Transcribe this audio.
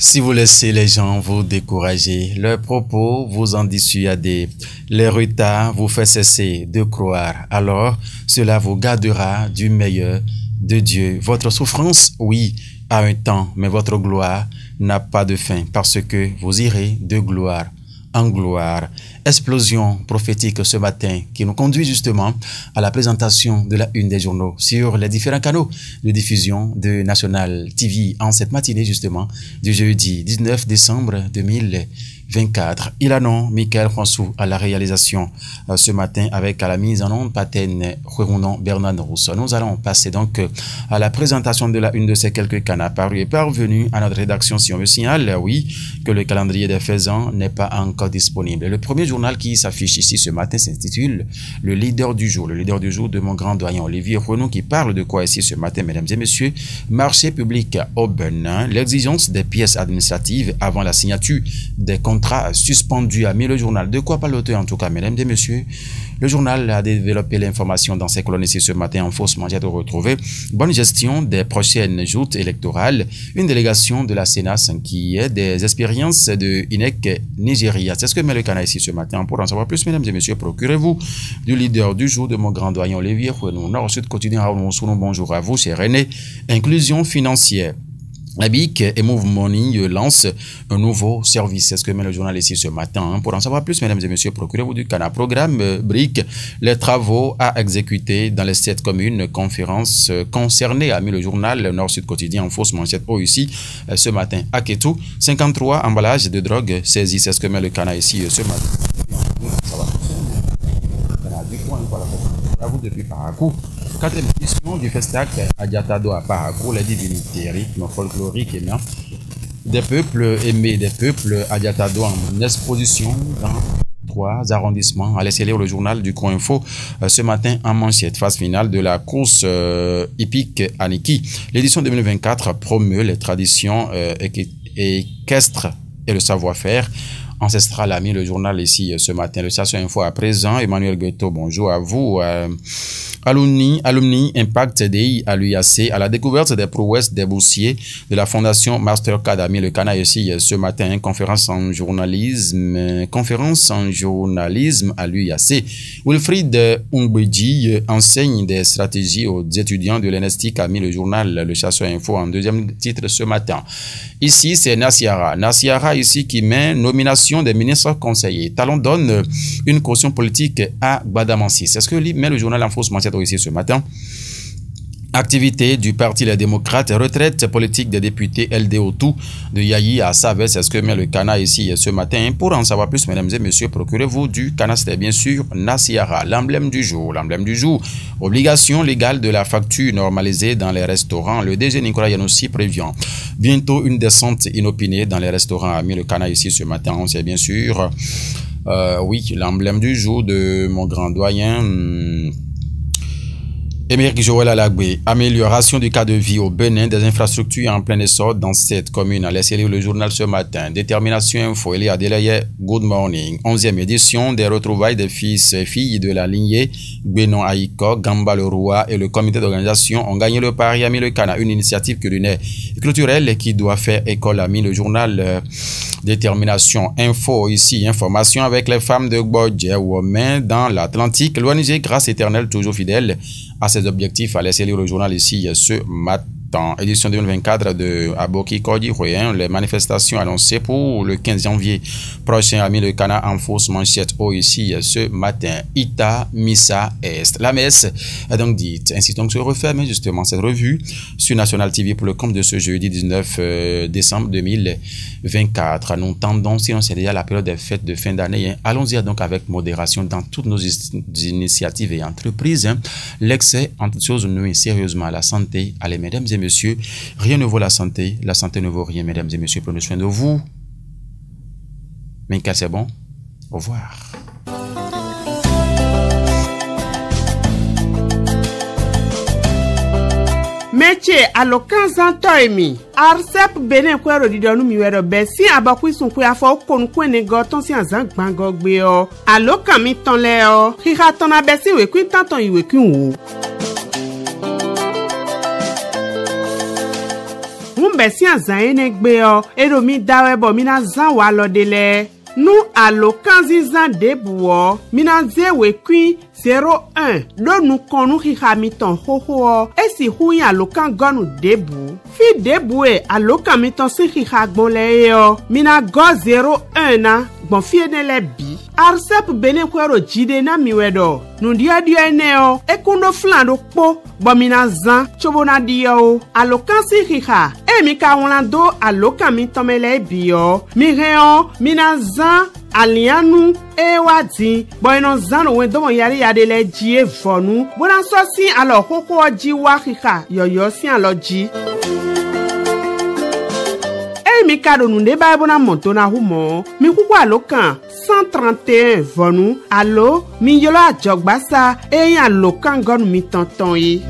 Si vous laissez les gens vous décourager, leurs propos vous en dissuader, les retards vous fait cesser de croire, alors cela vous gardera du meilleur de Dieu. Votre souffrance, oui, a un temps, mais votre gloire n'a pas de fin, parce que vous irez de gloire en gloire. Explosion prophétique ce matin qui nous conduit justement à la présentation de la une des journaux sur les différents canaux de diffusion de National TV en cette matinée justement du jeudi 19 décembre 2024. Ilanon Michael François à la réalisation ce matin avec à la mise en onde Patène Rounon Bernard Rousseau. Nous allons passer donc à la présentation de la une de ces quelques canaux parus et parvenus à notre rédaction. Si on me signale, oui, que le calendrier des faisans n'est pas encore disponible. Le premier journal qui s'affiche ici ce matin s'intitule Le leader du jour. Le leader du jour de mon grand doyen Olivier Renaud qui parle de quoi ici ce matin, mesdames et messieurs? Marché public au Benin, l'exigence des pièces administratives avant la signature des contrats suspendus a mis le journal. De quoi parle l'auteur en tout cas, mesdames et messieurs? Le journal a développé l'information dans ses colonnes ici ce matin en fausse manchette retrouvé. Bonne gestion des prochaines joutes électorales. Une délégation de la Sénat qui est des expériences de INEC Nigeria. C'est ce que met le canal ici ce matin. Pour en savoir plus, mesdames et messieurs, procurez-vous du leader du jour de mon grand doyen Olivier Renaud. Nord-Sud quotidien, bonjour à vous, c'est René. Inclusion financière. BIC et Move Money lance un nouveau service. C'est ce que met le journal ici ce matin. Pour en savoir plus, mesdames et messieurs, procurez-vous du canal. Programme BRIC, les travaux à exécuter dans les 7 communes. Conférences concernées, a mis le journal Nord-Sud quotidien en fausse manchette haut ici ce matin. À Ketou, 53 emballages de drogue saisis. C'est ce que met le canal ici ce matin. Ça va. À vous depuis Parakou. 4e édition du Festac Adjatado à Parakou, les divinités rythmes folkloriques et des peuples aimés, des peuples Adjatado en exposition dans 3 arrondissements. Allez lire le journal du Coin Info ce matin en manchette. Phase finale de la course hippique Aniki. L'édition 2024 promeut les traditions équestres et le savoir-faire ancestral, a mis le journal ici ce matin. Le Station Info à présent. Emmanuel Gueto, bonjour à vous. Alumni Impact DI à l'UAC à la découverte des prouesses des boursiers de la Fondation Mastercard, a mis le canal ici ce matin. Conférence en journalisme à l'UAC. Wilfried Umbedji enseigne des stratégies aux étudiants de l'ENESTIC, a mis le journal Le Chasseur Info en 2e titre ce matin. Ici, c'est Nassiara. Nassiara ici qui met nomination des ministres conseillers. Talon donne une caution politique à Gbadamansi. C'est ce que met le journal en fausse manchette ici ce matin. Activité du Parti Les Démocrates, retraite politique des députés LDO2 de Yayi à Savès, c'est ce que met le canal ici ce matin. Pour en savoir plus, mesdames et messieurs, procurez-vous du canal, c'était bien sûr Nassiara. L'emblème du jour, obligation légale de la facture normalisée dans les restaurants. Le DG Nicolas Yanossi prévient bientôt une descente inopinée dans les restaurants, a mis le canal ici ce matin. C'est bien sûr, oui, l'emblème du jour de mon grand doyen. Émeric Joël Alagbé, amélioration du cas de vie au Bénin, des infrastructures en plein essor dans cette commune. Laissez lire le journal ce matin. Détermination Info, Elia Delaye, Good Morning. 11e édition des retrouvailles des fils et filles de la lignée Benon Aïko, Gamba le Roi et le comité d'organisation ont gagné le pari, a mis le canal. Une initiative culinaire et culturelle qui doit faire école, a mis le journal Détermination Info ici. Information avec les femmes de Gbodje ou main dans l'Atlantique. L'ONG Grâce Éternelle, toujours fidèle à ses objectifs, à laisser lire le journal ici ce matin. Édition 2024 de Aboki Kodi Royen, les manifestations annoncées pour le 15 janvier prochain, a mis le canal en fausse manchette haut ici ce matin. Ita Missa Est. La messe est donc dite. Ainsi donc se referme justement cette revue sur National TV pour le compte de ce jeudi 19 décembre 2024. Nous tendons, sinon c'est déjà la période des fêtes de fin d'année, allons-y donc avec modération dans toutes nos initiatives et entreprises. L'excès, en toutes choses, nuit sérieusement à la santé. Allez, mesdames et messieurs, rien ne vaut la santé ne vaut rien, mesdames et messieurs, prenez soin de vous. Minka, c'est bon? Au revoir. Métier à l'occasion toimi. Arsep Benin kwero didonu miwero besi abakwi sunkwe afo konkwe negoton si anzang bangogbe o. Alokan mi ton le o. Hira ton abesi we kwin tanton iwe kwin wo. mumbe si azan ene gbe o ero mi dawe bo mina zan wa lo dele nu alo kanzizan debuo mina zewe kui 01 do nu konu hiha miton hoho esi huyi alo kan gonu debu fi debu alo kan miton si hiha gbon le yo mina go 01 na gbon fi enele bi arsep bene kwero jide na miwedo nu dia ene o ekundo flando po bo mina zan chobo na dia o alo kan si hiha mi ka wlando alo kan miton mele bi yo mi reon mina zan alianu ewadi boyno zanu we domo yari yade le ji evonu bona so si alo koko ji wa kika yoyo si alo ji mi kado nu de ba bona montona humo mi kuku alo kan 131 vonu alo mi yolo ajogbasa alo kan gonu mi tonton yi